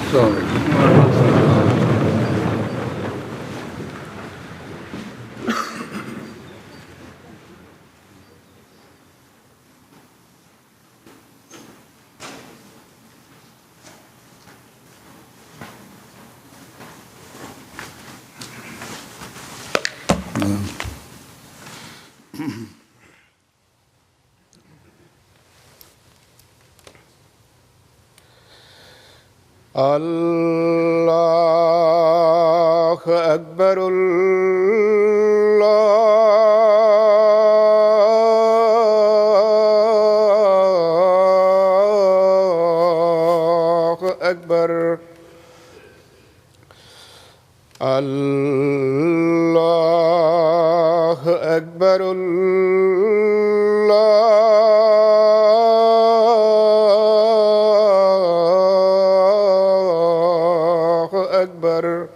السلام عليكم. الله أكبر الله أكبر الله أكبر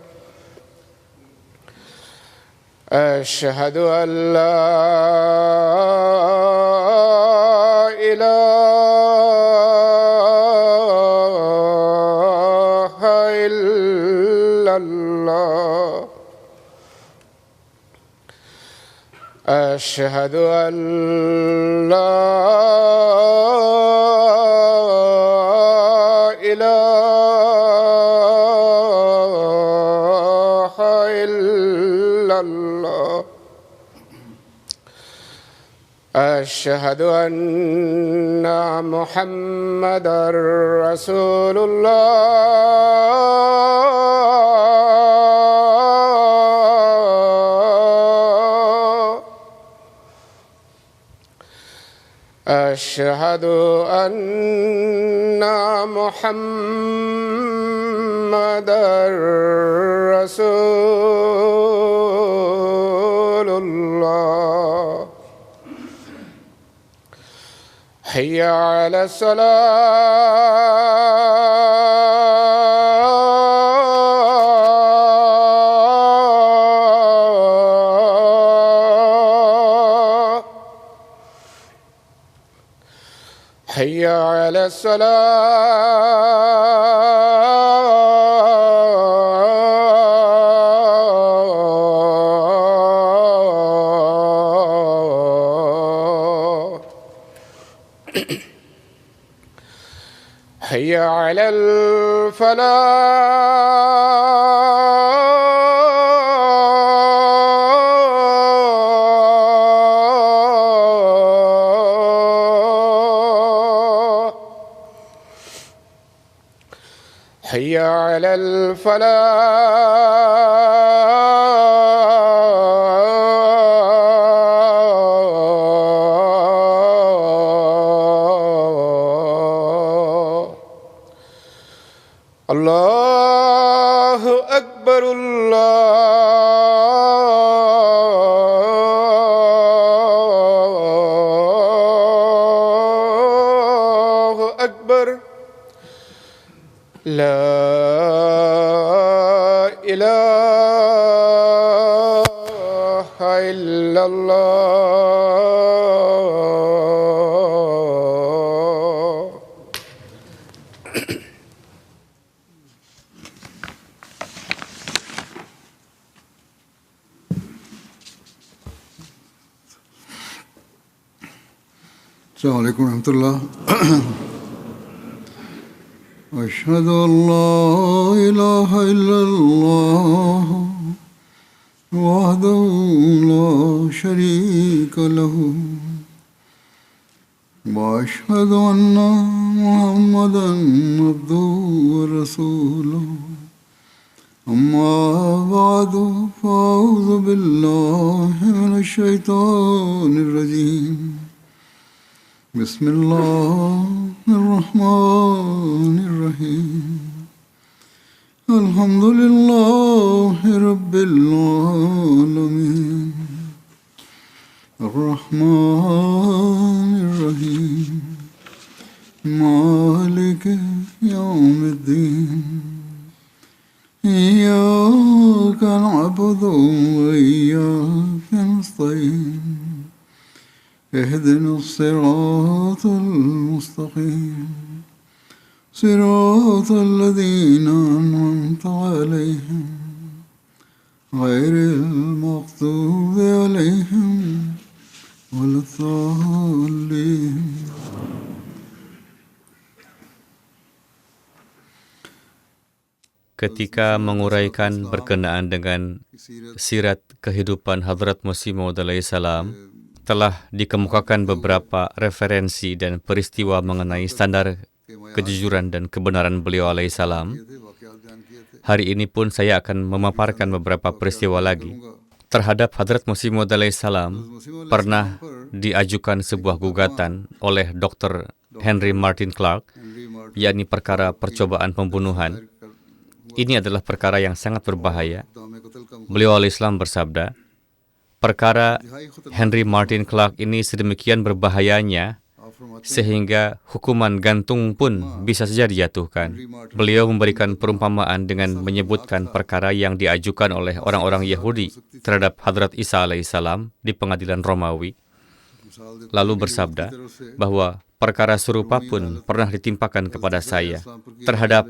أشهد أن لا إله إلا الله أشهد أن لا إله إلا الله أشهد أن محمدًا رسول الله أشهد أن محمدًا رسول الله حي على الصلاة حي على الصلاة حي على الفلاح حي على الفلاح الله أكبر الله أكبر لا إله إلا الله السلام عليكم ورحمة الله. أشهد أن لا إله إلا الله وحده لا شريك له وأشهد أن محمدًا عبده ورسوله أما بعد فأعوذ بالله من الشيطان الرجيم بسم الله الرحمن الرحيم الحمد لله رب العالمين الرحمن الرحيم مالك يوم الدين إياك نعبد وإياك نستعين اهدنا الصراط المستقيم صراط الذين أنعمت عليهم غير المغضوب عليهم ولا الضالين. Ketika menguraikan berkenaan dengan sirat kehidupan Hadrat Masih Maud alaihissalam, telah dikemukakan beberapa referensi dan peristiwa mengenai standar kejujuran dan kebenaran beliau alaihissalam. Hari ini pun saya akan memaparkan beberapa peristiwa lagi. Terhadap Hadrat Masih Maud alaihissalam pernah diajukan sebuah gugatan oleh Dr. Henry Martin Clark, yakni perkara percobaan pembunuhan. Ini adalah perkara yang sangat berbahaya. Beliau alaihissalam bersabda, perkara Henry Martin Clark ini sedemikian berbahayanya sehingga hukuman gantung pun bisa saja dijatuhkan. Beliau memberikan perumpamaan dengan menyebutkan perkara yang diajukan oleh orang-orang Yahudi terhadap Hadrat Isa alaihissalam di pengadilan Romawi. Lalu bersabda bahwa perkara serupa pun pernah ditimpakan kepada saya terhadap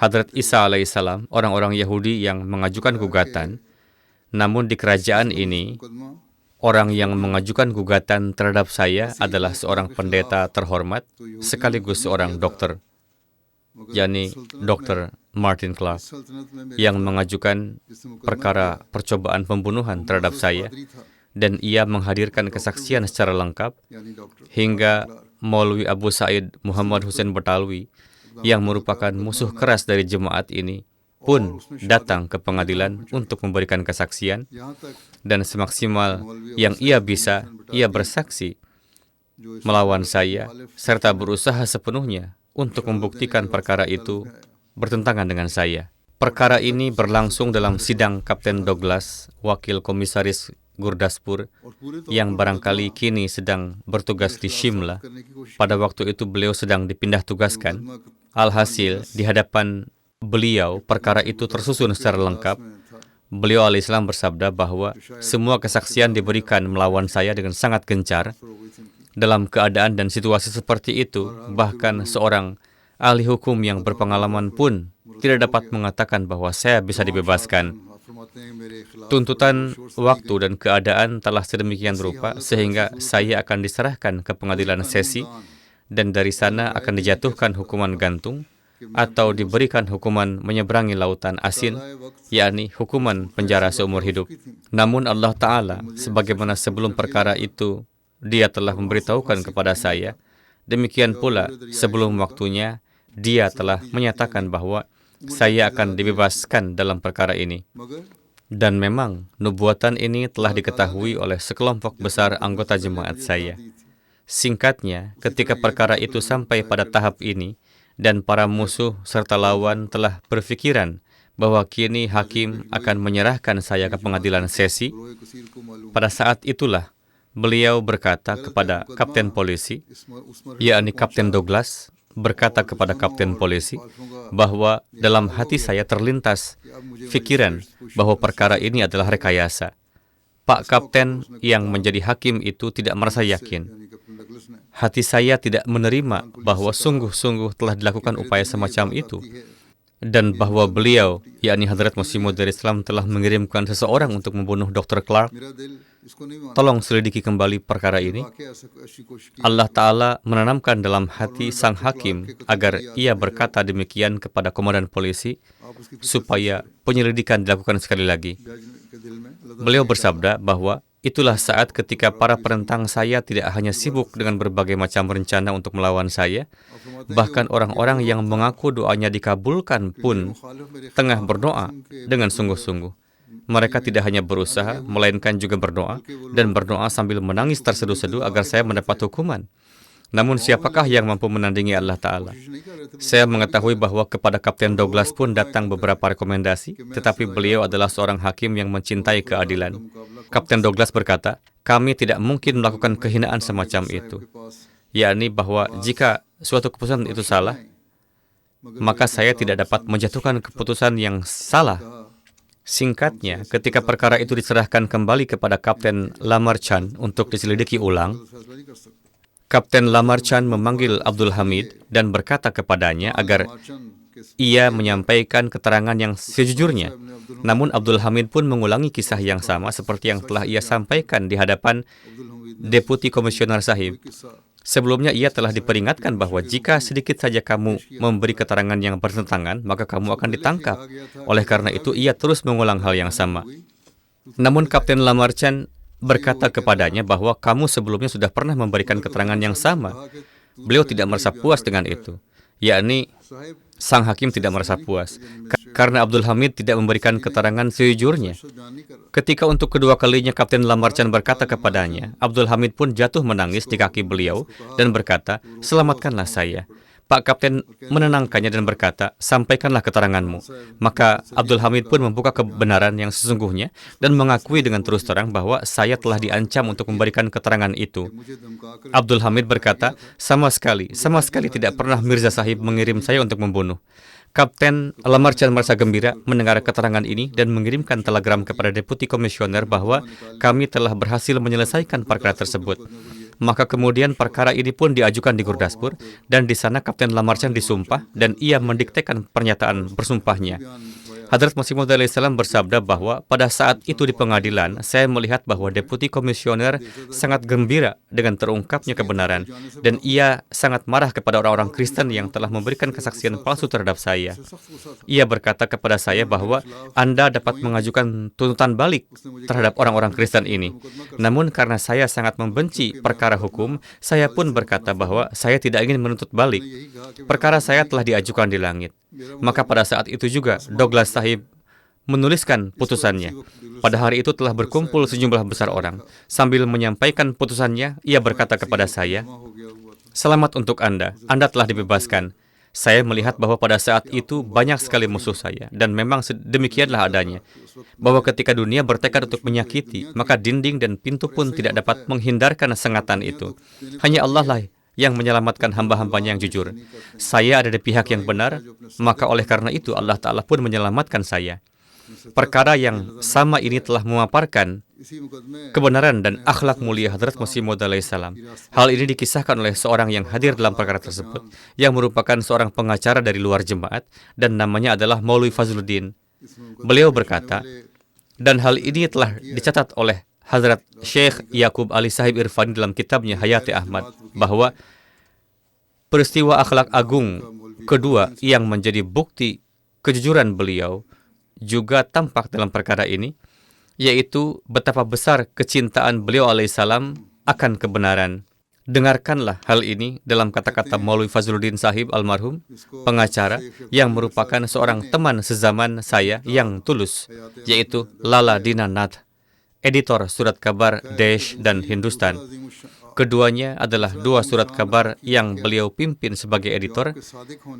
Hadrat Isa alaihissalam, orang-orang Yahudi yang mengajukan gugatan. Namun di kerajaan ini, orang yang mengajukan gugatan terhadap saya adalah seorang pendeta terhormat sekaligus seorang dokter, yakni Dr. Martin Clark, yang mengajukan perkara percobaan pembunuhan terhadap saya, dan ia menghadirkan kesaksian secara lengkap hingga Maulwi Abu Said Muhammad Hussein Batalwi, yang merupakan musuh keras dari jemaat ini, pun datang ke pengadilan untuk memberikan kesaksian, dan semaksimal yang ia bisa, ia bersaksi melawan saya, serta berusaha sepenuhnya untuk membuktikan perkara itu bertentangan dengan saya. Perkara ini berlangsung dalam sidang Kapten Douglas, wakil komisaris Gurdaspur, yang barangkali kini sedang bertugas di Shimla. Pada waktu itu beliau sedang dipindah tugaskan. Alhasil, di hadapan beliau, perkara itu tersusun secara lengkap. Beliau alaihissalam bersabda bahwa semua kesaksian diberikan melawan saya dengan sangat gencar. Dalam keadaan dan situasi seperti itu, bahkan seorang ahli hukum yang berpengalaman pun tidak dapat mengatakan bahwa saya bisa dibebaskan. Tuntutan waktu dan keadaan telah sedemikian rupa sehingga saya akan diserahkan ke pengadilan sesi, dan dari sana akan dijatuhkan hukuman gantung atau diberikan hukuman menyeberangi lautan asin, yakni hukuman penjara seumur hidup. Namun Allah Ta'ala, sebagaimana sebelum perkara itu Dia telah memberitahukan kepada saya, demikian pula sebelum waktunya Dia telah menyatakan bahwa saya akan dibebaskan dalam perkara ini. Dan memang, nubuatan ini telah diketahui oleh sekelompok besar anggota jemaat saya. Singkatnya, ketika perkara itu sampai pada tahap ini, dan para musuh serta lawan telah berpikiran bahwa kini hakim akan menyerahkan saya ke pengadilan sesi, pada saat itulah beliau berkata kepada kapten polisi, yakni Kapten Douglas, berkata kepada kapten polisi bahwa dalam hati saya terlintas fikiran bahwa perkara ini adalah rekayasa. Pak Kapten yang menjadi hakim itu tidak merasa yakin. Hati saya tidak menerima bahwa sungguh-sungguh telah dilakukan upaya semacam itu, dan bahwa beliau, yakni Hadrat Masih Maud alaihissalam, telah mengirimkan seseorang untuk membunuh Dr. Clark. Tolong selidiki kembali perkara ini. Allah Ta'ala menanamkan dalam hati sang hakim agar ia berkata demikian kepada komandan polisi supaya penyelidikan dilakukan sekali lagi. Beliau bersabda bahwa itulah saat ketika para penentang saya tidak hanya sibuk dengan berbagai macam rencana untuk melawan saya, bahkan orang-orang yang mengaku doanya dikabulkan pun tengah berdoa dengan sungguh-sungguh. Mereka tidak hanya berusaha, melainkan juga berdoa, dan berdoa sambil menangis terseduh-seduh agar saya mendapat hukuman. Namun siapakah yang mampu menandingi Allah Ta'ala? Saya mengetahui bahwa kepada Kapten Douglas pun datang beberapa rekomendasi, tetapi beliau adalah seorang hakim yang mencintai keadilan. Kapten Douglas berkata, kami tidak mungkin melakukan kehinaan semacam itu, yakni bahwa jika suatu keputusan itu salah, maka saya tidak dapat menjatuhkan keputusan yang salah. Singkatnya, ketika perkara itu diserahkan kembali kepada Kapten Lamarchan untuk diselidiki ulang, Kapten Lamarchan memanggil Abdul Hamid dan berkata kepadanya agar ia menyampaikan keterangan yang sejujurnya. Namun Abdul Hamid pun mengulangi kisah yang sama seperti yang telah ia sampaikan di hadapan Deputi Komisioner Sahib. Sebelumnya ia telah diperingatkan bahwa jika sedikit saja kamu memberi keterangan yang bertentangan, maka kamu akan ditangkap. Oleh karena itu, ia terus mengulang hal yang sama. Namun Kapten Lamarchan berkata kepadanya bahwa kamu sebelumnya sudah pernah memberikan keterangan yang sama. Beliau tidak merasa puas dengan itu, yakni sang hakim tidak merasa puas karena Abdul Hamid tidak memberikan keterangan sejujurnya. Ketika untuk kedua kalinya Kapten Lamarchan berkata kepadanya, Abdul Hamid pun jatuh menangis di kaki beliau dan berkata, "Selamatkanlah saya." Pak Kapten menenangkannya dan berkata, "Sampaikanlah keteranganmu." Maka Abdul Hamid pun membuka kebenaran yang sesungguhnya dan mengakui dengan terus terang bahwa saya telah diancam untuk memberikan keterangan itu. Abdul Hamid berkata, sama sekali tidak pernah Mirza Sahib mengirim saya untuk membunuh." Kapten Lamarchan merasa gembira mendengar keterangan ini dan mengirimkan telegram kepada Deputi Komisioner bahwa kami telah berhasil menyelesaikan perkara tersebut. Maka kemudian perkara ini pun diajukan di Gurdaspur dan di sana Kapten Lamarchan disumpah dan ia mendiktekan pernyataan bersumpahnya. Hadrat Masih Maud alaihissalam bersabda bahwa pada saat itu di pengadilan, saya melihat bahwa Deputi Komisioner sangat gembira dengan terungkapnya kebenaran dan ia sangat marah kepada orang-orang Kristen yang telah memberikan kesaksian palsu terhadap saya. Ia berkata kepada saya bahwa Anda dapat mengajukan tuntutan balik terhadap orang-orang Kristen ini. Namun karena saya sangat membenci perkara hukum, saya pun berkata bahwa saya tidak ingin menuntut balik. Perkara saya telah diajukan di langit. Maka pada saat itu juga Douglas Sahib menuliskan putusannya. Pada hari itu telah berkumpul sejumlah besar orang. Sambil menyampaikan putusannya, ia berkata kepada saya, "Selamat untuk Anda telah dibebaskan." Saya melihat bahwa pada saat itu banyak sekali musuh saya, dan memang demikianlah adanya. Bahwa ketika dunia bertekad untuk menyakiti, maka dinding dan pintu pun tidak dapat menghindarkan sengatan itu. Hanya Allah lah yang menyelamatkan hamba-hambanya yang jujur. Saya ada di pihak yang benar, maka oleh karena itu Allah Ta'ala pun menyelamatkan saya. Perkara yang sama ini telah memaparkan kebenaran dan akhlak mulia Hadrat Masih Maud alaihissalam. Hal ini dikisahkan oleh seorang yang hadir dalam perkara tersebut, yang merupakan seorang pengacara dari luar jemaat, dan namanya adalah Maulwi Fazluddin. Beliau berkata, dan hal ini telah dicatat oleh Hazrat Syekh Yaqub Ali Sahib Irfani dalam kitabnya Hayati Ahmad, bahwa peristiwa akhlak agung kedua yang menjadi bukti kejujuran beliau juga tampak dalam perkara ini, yaitu betapa besar kecintaan beliau alaihissalam akan kebenaran. Dengarkanlah hal ini dalam kata-kata Maulwi Fazluddin Sahib almarhum, pengacara yang merupakan seorang teman sezaman saya yang tulus, yaitu Lala Dinanath, editor surat kabar Desh dan Hindustan. Keduanya adalah dua surat kabar yang beliau pimpin sebagai editor.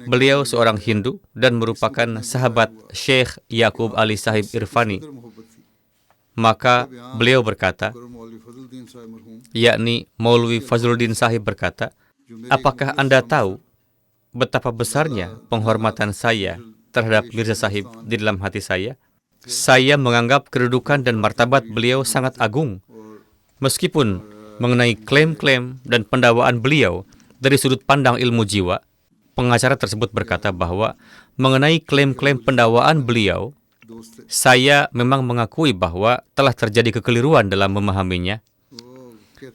Beliau seorang Hindu dan merupakan sahabat Syekh Yaqub Ali Sahib Irfani. Maka beliau berkata, yakni Maulwi Fazluddin Sahib berkata, "Apakah Anda tahu betapa besarnya penghormatan saya terhadap Mirza Sahib di dalam hati saya? Saya menganggap kedudukan dan martabat beliau sangat agung. Meskipun mengenai klaim-klaim dan pendakwaan beliau dari sudut pandang ilmu jiwa," pengacara tersebut berkata bahwa mengenai klaim-klaim pendakwaan beliau, saya memang mengakui bahwa telah terjadi kekeliruan dalam memahaminya.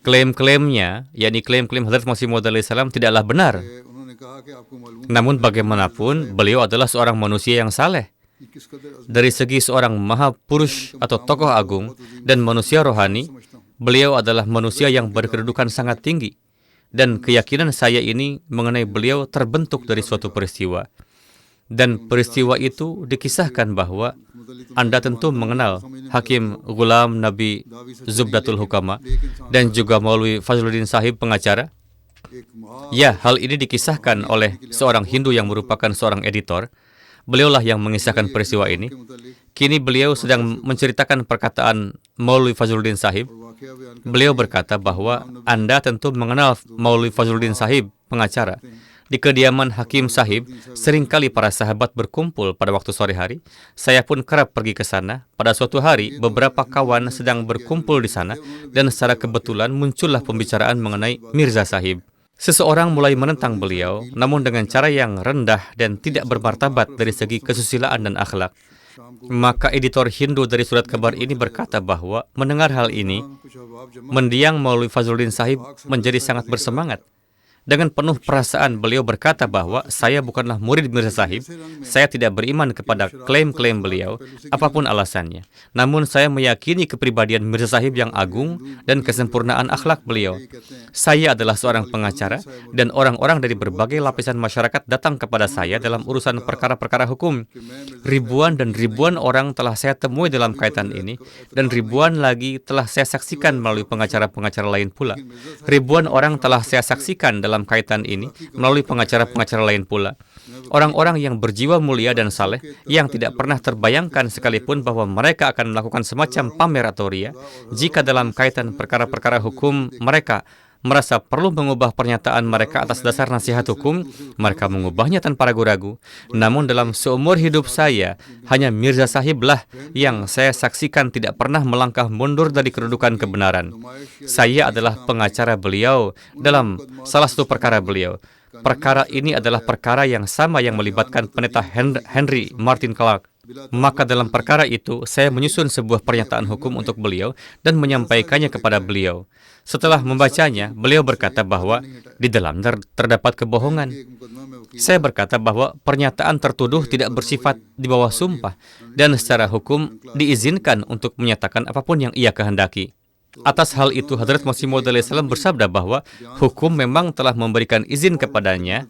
Klaim-klaimnya, yakni klaim-klaim Hadrat Masih Maud alaihissalam tidaklah benar. Namun bagaimanapun, beliau adalah seorang manusia yang saleh. Dari segi seorang maha purush atau tokoh agung dan manusia rohani, beliau adalah manusia yang berkedudukan sangat tinggi. Dan keyakinan saya ini mengenai beliau terbentuk dari suatu peristiwa. Dan peristiwa itu dikisahkan bahwa Anda tentu mengenal Hakim Ghulam Nabi Zubdatul Hukama dan juga Maulwi Fazluddin Sahib pengacara. Ya, hal ini dikisahkan oleh seorang Hindu yang merupakan seorang editor. Beliaulah yang mengisahkan peristiwa ini. Kini beliau sedang menceritakan perkataan Maulwi Fazluddin Sahib. Beliau berkata bahwa Anda tentu mengenal Maulwi Fazluddin Sahib pengacara Di kediaman Hakim Sahib, seringkali para sahabat berkumpul pada waktu sore hari. Saya pun kerap pergi ke sana. Pada suatu hari, beberapa kawan sedang berkumpul di sana, dan secara kebetulan muncullah pembicaraan mengenai Mirza Sahib. Seseorang mulai menentang beliau, namun dengan cara yang rendah dan tidak bermartabat dari segi kesusilaan dan akhlak. Maka editor Hindu dari surat kabar ini berkata bahwa mendengar hal ini, mendiang Maulwi Fazluddin Sahib menjadi sangat bersemangat. Dengan penuh perasaan, beliau berkata bahwa saya bukanlah murid Mirza Sahib, saya tidak beriman kepada klaim-klaim beliau, apapun alasannya. Namun saya meyakini kepribadian Mirza Sahib yang agung dan kesempurnaan akhlak beliau. Saya adalah seorang pengacara, dan orang-orang dari berbagai lapisan masyarakat datang kepada saya dalam urusan perkara-perkara hukum. Ribuan dan ribuan orang telah saya temui dalam kaitan ini, dan ribuan lagi telah saya saksikan melalui pengacara-pengacara lain pula. Ribuan orang telah saya saksikan dalam kaitan ini melalui pengacara-pengacara lain pula. Orang-orang yang berjiwa mulia dan saleh yang tidak pernah terbayangkan sekalipun bahwa mereka akan melakukan semacam pamer atau ria jika dalam kaitan perkara-perkara hukum mereka merasa perlu mengubah pernyataan mereka atas dasar nasihat hukum, mereka mengubahnya tanpa ragu-ragu. Namun dalam seumur hidup saya, hanya Mirza Sahib lah yang saya saksikan tidak pernah melangkah mundur dari kedudukan kebenaran. Saya adalah pengacara beliau dalam salah satu perkara beliau. Perkara ini adalah perkara yang sama yang melibatkan pendeta Henry Martin Clark. Maka dalam perkara itu, saya menyusun sebuah pernyataan hukum untuk beliau dan menyampaikannya kepada beliau. Setelah membacanya, beliau berkata bahwa di dalamnya terdapat kebohongan. Saya berkata bahwa pernyataan tertuduh tidak bersifat di bawah sumpah dan secara hukum diizinkan untuk menyatakan apapun yang ia kehendaki. Atas hal itu, Hadrat Masih Maud alaihissalam bersabda bahwa hukum memang telah memberikan izin kepadanya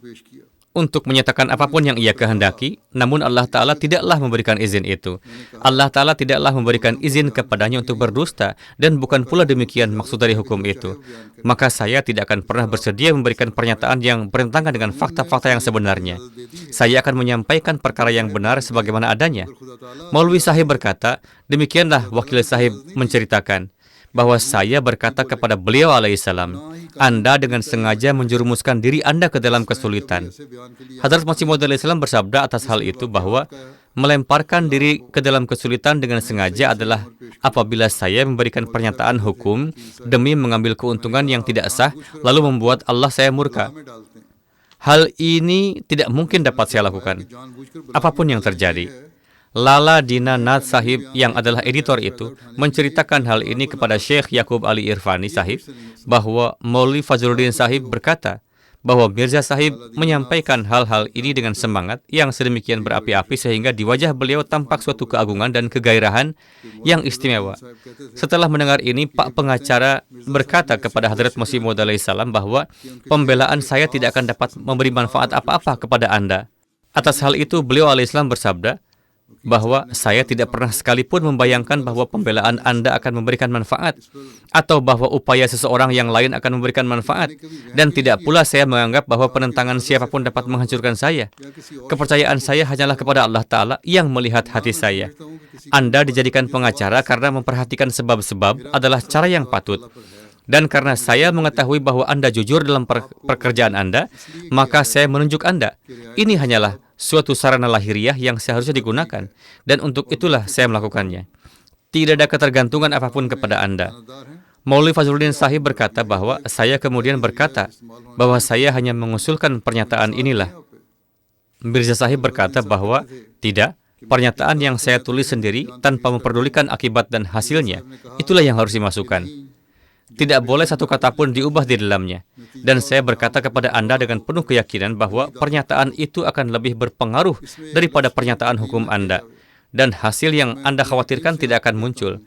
untuk menyatakan apapun yang ia kehendaki, namun Allah Ta'ala tidaklah memberikan izin itu. Allah Ta'ala tidaklah memberikan izin kepadanya untuk berdusta, dan bukan pula demikian maksud dari hukum itu. Maka saya tidak akan pernah bersedia memberikan pernyataan yang bertentangan dengan fakta-fakta yang sebenarnya. Saya akan menyampaikan perkara yang benar sebagaimana adanya. Maulwi Sahib berkata, demikianlah Wakil Sahib menceritakan, bahwa saya berkata kepada beliau alaihissalam, Anda dengan sengaja menjerumuskan diri Anda ke dalam kesulitan. Hadrat Masih Maud alaihissalam bersabda atas hal itu bahwa melemparkan diri ke dalam kesulitan dengan sengaja adalah apabila saya memberikan pernyataan hukum demi mengambil keuntungan yang tidak sah, lalu membuat Allah saya murka. Hal ini tidak mungkin dapat saya lakukan, apapun yang terjadi. Lala Dina Nath Sahib yang adalah editor itu menceritakan hal ini kepada Syekh Yaqub Ali Irfani Sahib bahwa Maulwi Fazluddin Sahib berkata bahwa Mirza Sahib menyampaikan hal-hal ini dengan semangat yang sedemikian berapi-api sehingga di wajah beliau tampak suatu keagungan dan kegairahan yang istimewa. Setelah mendengar ini, Pak pengacara berkata kepada Hadrat Masih Maud alaihissalam bahwa pembelaan saya tidak akan dapat memberi manfaat apa-apa kepada Anda. Atas hal itu, beliau alaihissalam bersabda bahwa saya tidak pernah sekalipun membayangkan bahwa pembelaan Anda akan memberikan manfaat atau bahwa upaya seseorang yang lain akan memberikan manfaat, dan tidak pula saya menganggap bahwa penentangan siapapun dapat menghancurkan saya. Kepercayaan saya hanyalah kepada Allah Ta'ala yang melihat hati saya. Anda dijadikan pengacara karena memperhatikan sebab-sebab adalah cara yang patut. Dan karena saya mengetahui bahwa Anda jujur dalam pekerjaan Anda, maka saya menunjuk Anda. Ini hanyalah suatu sarana lahiriah yang seharusnya digunakan, dan untuk itulah saya melakukannya. Tidak ada ketergantungan apapun kepada Anda. Maulwi Fazluddin Sahib berkata bahwa saya kemudian berkata bahwa saya hanya mengusulkan pernyataan inilah. Mirza Sahib berkata bahwa tidak, pernyataan yang saya tulis sendiri tanpa memperdulikan akibat dan hasilnya, itulah yang harus dimasukkan. Tidak boleh satu kata pun diubah di dalamnya. Dan saya berkata kepada Anda dengan penuh keyakinan bahwa pernyataan itu akan lebih berpengaruh daripada pernyataan hukum Anda. Dan hasil yang Anda khawatirkan tidak akan muncul.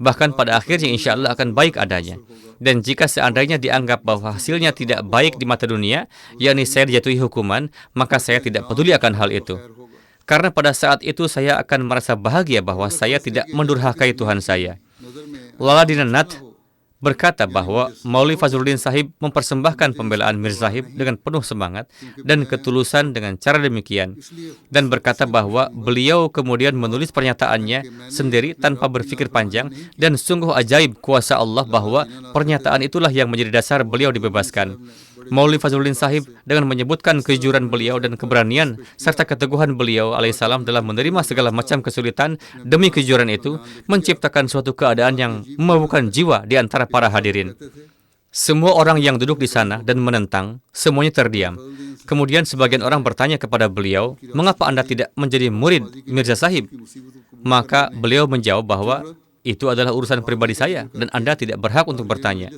Bahkan pada akhirnya insya Allah akan baik adanya. Dan jika seandainya dianggap bahwa hasilnya tidak baik di mata dunia, yakni saya dijatuhi hukuman, maka saya tidak peduli akan hal itu. Karena pada saat itu saya akan merasa bahagia bahwa saya tidak mendurhakai Tuhan saya. Lala Dina Nath berkata bahwa Maulwi Fazluddin Sahib mempersembahkan pembelaan Mirza Sahib dengan penuh semangat dan ketulusan dengan cara demikian, dan berkata bahwa beliau kemudian menulis pernyataannya sendiri tanpa berpikir panjang, dan sungguh ajaib kuasa Allah bahwa pernyataan itulah yang menjadi dasar beliau dibebaskan. Maulwi Fazluddin Sahib dengan menyebutkan kejujuran beliau dan keberanian serta keteguhan beliau alaihissalam dalam menerima segala macam kesulitan demi kejujuran itu menciptakan suatu keadaan yang memabukkan jiwa di antara para hadirin. Semua orang yang duduk di sana dan menentang, semuanya terdiam. Kemudian sebagian orang bertanya kepada beliau, mengapa Anda tidak menjadi murid Mirza Sahib? Maka beliau menjawab bahwa itu adalah urusan pribadi saya dan Anda tidak berhak untuk bertanya.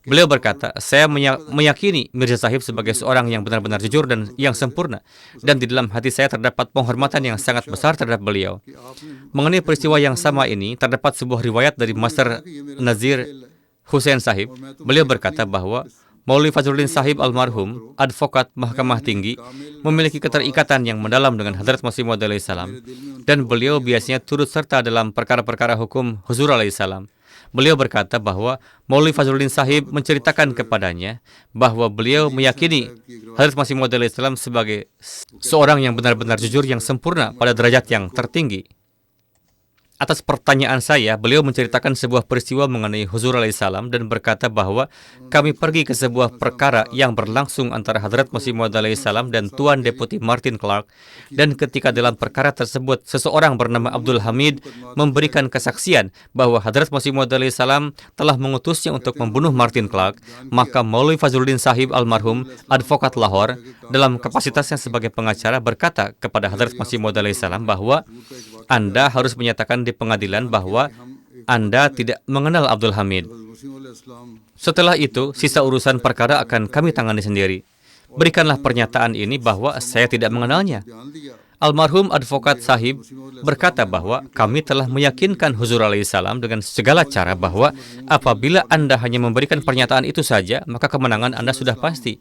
Beliau berkata, saya meyakini Mirza Sahib sebagai seorang yang benar-benar jujur dan yang sempurna. Dan di dalam hati saya terdapat penghormatan yang sangat besar terhadap beliau. Mengenai peristiwa yang sama ini, terdapat sebuah riwayat dari Master Nazir Hussein Sahib. Beliau berkata bahwa Maulwi Fazluddin Sahib almarhum, advokat Mahkamah Tinggi, memiliki keterikatan yang mendalam dengan Hadrat Masih Maud alaihissalam, dan beliau biasanya turut serta dalam perkara-perkara hukum Huzur alaihissalam. Beliau berkata bahwa Maulwi Fazluddin Sahib menceritakan kepadanya bahwa beliau meyakini Hadrat Masih Maud alaihissalam sebagai seorang yang benar-benar jujur yang sempurna pada derajat yang tertinggi. Atas pertanyaan saya, beliau menceritakan sebuah peristiwa mengenai Huzur alaihissalam dan berkata bahwa kami pergi ke sebuah perkara yang berlangsung antara Hadrat Masih Maud alaihissalam dan Tuan Deputi Martin Clark, dan ketika dalam perkara tersebut seseorang bernama Abdul Hamid memberikan kesaksian bahwa Hadrat Masih Maud alaihissalam telah mengutusnya untuk membunuh Martin Clark, maka Maulwi Fazluddin Sahib almarhum, advokat Lahore, dalam kapasitasnya sebagai pengacara berkata kepada Hadrat Masih Maud alaihissalam bahwa Anda harus menyatakan di pengadilan bahwa Anda tidak mengenal Abdul Hamid. Setelah itu, sisa urusan perkara akan kami tangani sendiri. Berikanlah pernyataan ini bahwa saya tidak mengenalnya. Almarhum advokat Sahib berkata bahwa kami telah meyakinkan Huzur alaihissalam dengan segala cara bahwa apabila Anda hanya memberikan pernyataan itu saja, maka kemenangan Anda sudah pasti.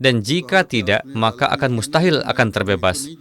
Dan jika tidak, maka akan mustahil akan terbebas.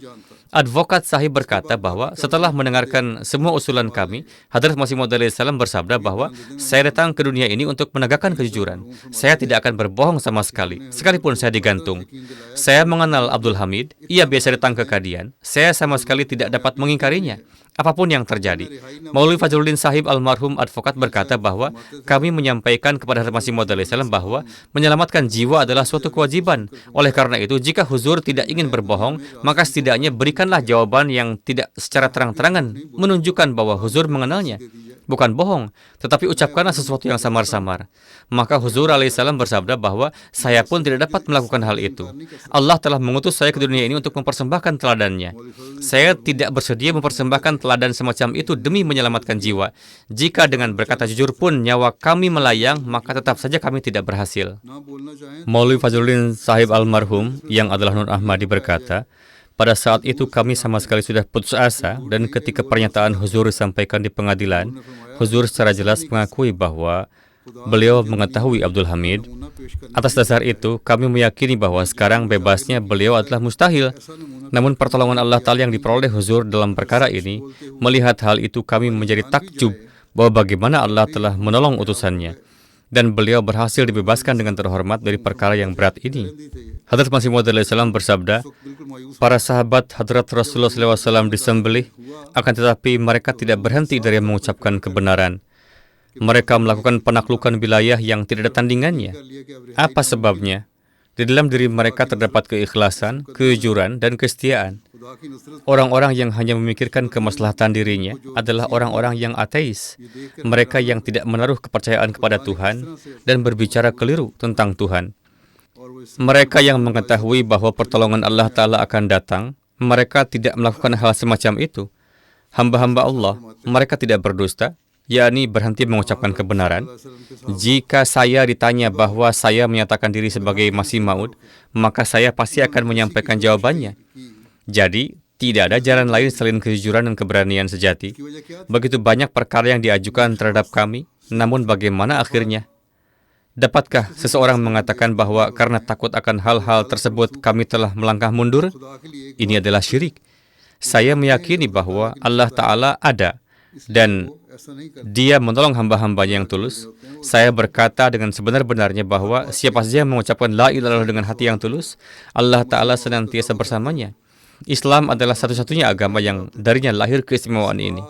Advokat Sahib berkata bahwa setelah mendengarkan semua usulan kami, Hadrat Masih Maud alaihissalam bersabda bahwa saya datang ke dunia ini untuk menegakkan kejujuran. Saya tidak akan berbohong sama sekali, sekalipun saya digantung. Saya mengenal Abdul Hamid, ia biasa datang ke Kadian. Saya sama sekali tidak dapat mengingkarinya, apapun yang terjadi. Maulwi Fazluddin Sahib almarhum advokat berkata bahwa kami menyampaikan kepada Hadrat Masih Maud alaihissalam bahwa menyelamatkan jiwa adalah suatu kewajiban. Oleh karena itu, jika Huzur tidak ingin berbohong, maka setidaknya berikanlah jawaban yang tidak secara terang-terangan menunjukkan bahwa Huzur mengenalnya. Bukan bohong, tetapi ucapkanlah sesuatu yang samar-samar. Maka Huzur alaihissalam bersabda bahwa saya pun tidak dapat melakukan hal itu. Allah telah mengutus saya ke dunia ini untuk mempersembahkan teladannya. Saya tidak bersedia mempersembahkan teladan semacam itu demi menyelamatkan jiwa. Jika dengan berkata jujur pun nyawa kami melayang, maka tetap saja kami tidak berhasil. Maulwi Fazluddin Sahib almarhum yang adalah Nur Ahmadi berkata, pada saat itu kami sama sekali sudah putus asa, dan ketika pernyataan Huzur disampaikan di pengadilan, Huzur secara jelas mengakui bahwa beliau mengetahui Abdul Hamid. Atas dasar itu, kami meyakini bahwa sekarang bebasnya beliau adalah mustahil. Namun pertolongan Allah Ta'ala yang diperoleh Huzur dalam perkara ini, melihat hal itu kami menjadi takjub bahwa bagaimana Allah telah menolong utusannya. Dan beliau berhasil dibebaskan dengan terhormat dari perkara yang berat ini. Hadrat Masih Maud alaihissalam bersabda, para sahabat Hadrat Rasulullah SAW disembelih, akan tetapi mereka tidak berhenti dari mengucapkan kebenaran. Mereka melakukan penaklukan wilayah yang tidak ada tandingannya. Apa sebabnya? Di dalam diri mereka terdapat keikhlasan, kejujuran, dan kesetiaan. Orang-orang yang hanya memikirkan kemaslahatan dirinya adalah orang-orang yang ateis. Mereka yang tidak menaruh kepercayaan kepada Tuhan dan berbicara keliru tentang Tuhan. Mereka yang mengetahui bahwa pertolongan Allah Ta'ala akan datang, mereka tidak melakukan hal semacam itu. Hamba-hamba Allah, mereka tidak berdusta, yakni berhenti mengucapkan kebenaran. Jika saya ditanya bahwa saya menyatakan diri sebagai Masih Maud, maka saya pasti akan menyampaikan jawabannya. Jadi, tidak ada jalan lain selain kejujuran dan keberanian sejati. Begitu banyak perkara yang diajukan terhadap kami, namun bagaimana akhirnya? Dapatkah seseorang mengatakan bahwa karena takut akan hal-hal tersebut kami telah melangkah mundur? Ini adalah syirik. Saya meyakini bahwa Allah Ta'ala ada dan Dia menolong hamba-hambanya yang tulus. Saya berkata dengan sebenar-benarnya bahwa siapa saja yang mengucapkan la ilaha illallah dengan hati yang tulus, Allah Ta'ala senantiasa bersamanya. Islam adalah satu-satunya agama yang darinya lahir keistimewaan ini.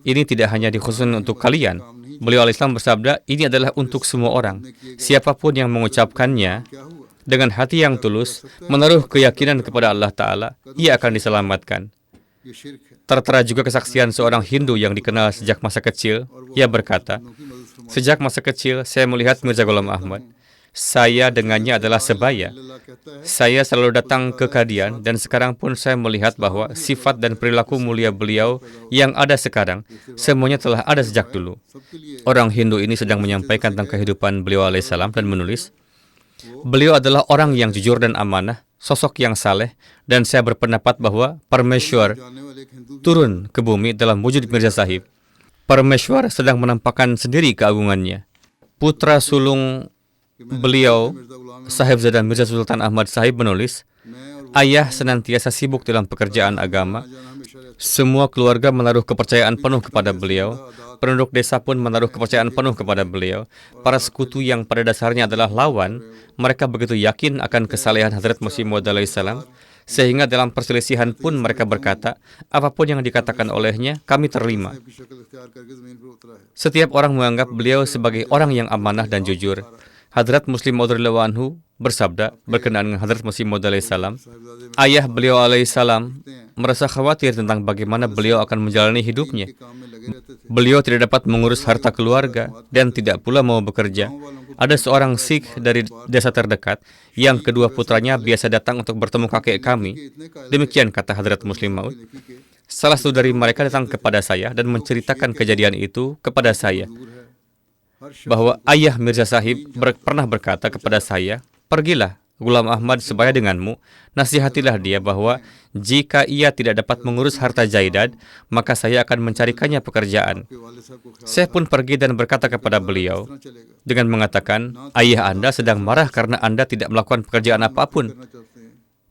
Ini tidak hanya dikhususkan untuk kalian. Beliau al-Islam bersabda, ini adalah untuk semua orang. Siapapun yang mengucapkannya, dengan hati yang tulus, menaruh keyakinan kepada Allah Ta'ala, ia akan diselamatkan. ये शिरक है Tertera juga kesaksian seorang Hindu yang dikenal sejak masa kecil. Ia berkata, sejak masa kecil saya melihat Mirza Ghulam Ahmad. Saya dengannya adalah sebaya. अल्लाह कहता है Saya selalu datang ke Kadian dan sekarang pun saya melihat bahwa sifat dan perilaku mulia beliau yang ada sekarang semuanya telah ada sejak dulu. सबके लिए Orang Hindu ini sedang menyampaikan tentang kehidupan beliau alaihissalam dan menulis, beliau adalah orang yang jujur dan amanah, sosok yang saleh, dan saya berpendapat bahwa Parmeshwar जानने वाले एक Hindu turun ke bumi dalam wujud Mirza Sahib. Parmeshwar sedang menampakkan sendiri keagungannya. Putra sulung beliau, Sahibzada Mirza Sultan Ahmad Sahib menulis, मैं और ayah senantiasa sibuk dalam pekerjaan agama. जाना हमेशा रहता Semua keluarga menaruh kepercayaan penuh kepada beliau. Penduduk desa pun menaruh kepercayaan penuh kepada beliau. Para sekutu yang pada dasarnya adalah lawan, mereka begitu yakin akan kesalehan Hazrat Masih Maud alaihissalam, sehingga dalam perselisihan pun mereka berkata, apapun yang dikatakan olehnya, kami terima. है की शक्ल इख्तियार करके जमीन पर उतरा है Setiap orang menganggap beliau sebagai orang yang amanah dan jujur. Hadrat Muslim Maud radhiyallahu anhu bersabda berkenaan dengan Hadrat Masih Maud alaihissalam, साहिबजादे में ayah beliau alaihissalam merasa khawatir tentang bagaimana beliau akan menjalani hidupnya. के काम में लगे रहते थे Beliau tidak dapat mengurus harta keluarga dan tidak pula mau bekerja. Ada seorang Sikh dari desa terdekat yang kedua putranya biasa datang untuk bertemu kakek kami. Demikian kata Hadrat Muslim Maud. Salah satu dari mereka datang kepada saya dan menceritakan kejadian itu kepada saya. हर शख्स Bahwa ayah Mirza Sahib pernah berkata kepada saya, pergilah Ghulam Ahmad sebaya denganmu, nasihatilah dia bahwa jika ia tidak dapat mengurus harta jaidad, maka saya akan mencarikannya pekerjaan. के वाले साहब को ख्याल Saya pun pergi dan berkata kepada beliau रखना चलेगा dengan mengatakan, ayah Anda sedang marah karena Anda tidak melakukan pekerjaan apapun. करना चाहते हैं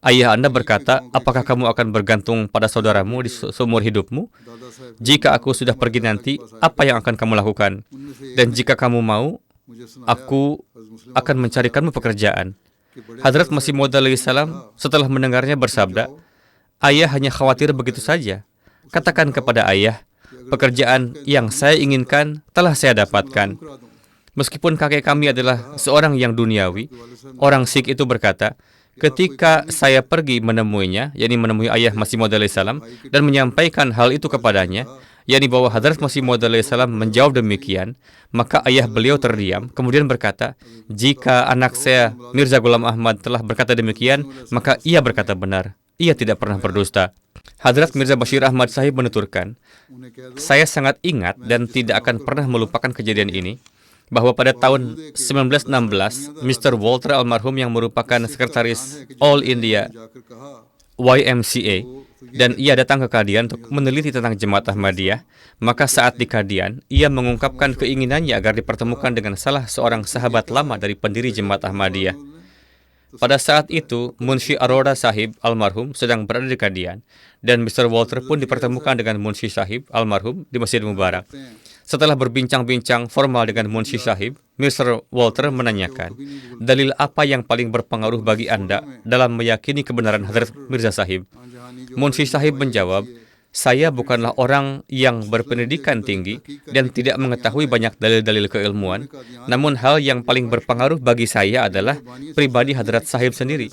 Ayah Anda berkata, apakah kamu akan bergantung pada saudaramu di seumur hidupmu? Dada Saheb Jika aku sudah pergi nanti, apa yang akan kamu lakukan? उनमें से Dan jika kamu mau, मुझे सुनाया aku मुस्लिम akan mencarikanmu pekerjaan. के बड़े Hadrat Masih Maud alaihissalam setelah mendengarnya bersabda, ayah hanya khawatir begitu saja. Katakan kepada ayah, pekerjaan yang saya inginkan telah saya dapatkan. करा दूं Meskipun kakek kami adalah seorang yang duniawi, orang Sikh itu berkata, ketika saya pergi menemuinya, yakni menemui ayah Masih Maud alaihissalam, dan menyampaikan hal itu kepadanya, yakni bahwa Hadrat Masih Maud alaihissalam menjawab demikian, maka ayah beliau terdiam, kemudian berkata, jika anak saya Mirza Ghulam Ahmad telah berkata demikian, maka ia berkata benar. Ia tidak pernah berdusta. Hadrat Mirza Bashir Ahmad Sahib menuturkan, उन्हें कह दो saya sangat ingat dan tidak akan pernah melupakan kejadian ini, bahwa pada tahun 1916, Mr. Walter almarhum yang merupakan sekretaris All India जाकर कहा YMCA, dan ia datang ke Kadian untuk meneliti tentang Jemaat Ahmadiyah, maka saat di Kadian, ia mengungkapkan keinginannya agar dipertemukan dengan salah seorang sahabat lama dari pendiri Jemaat Ahmadiyah. Pada saat itu, Munshi Arora Sahib almarhum sedang berada di Kadian, dan Mr. Walter pun dipertemukan dengan Munshi Sahib almarhum di Masjid Mubarak. Setelah berbincang-bincang formal dengan Munshi Sahib, Mr. Walter menanyakan, dalil apa yang paling berpengaruh bagi Anda dalam meyakini kebenaran Hadrat Mirza Sahib? Munshi Sahib menjawab, saya bukanlah orang yang berpendidikan tinggi dan tidak mengetahui banyak dalil-dalil keilmuan, namun hal yang paling berpengaruh bagi saya adalah pribadi Hadrat Sahib sendiri,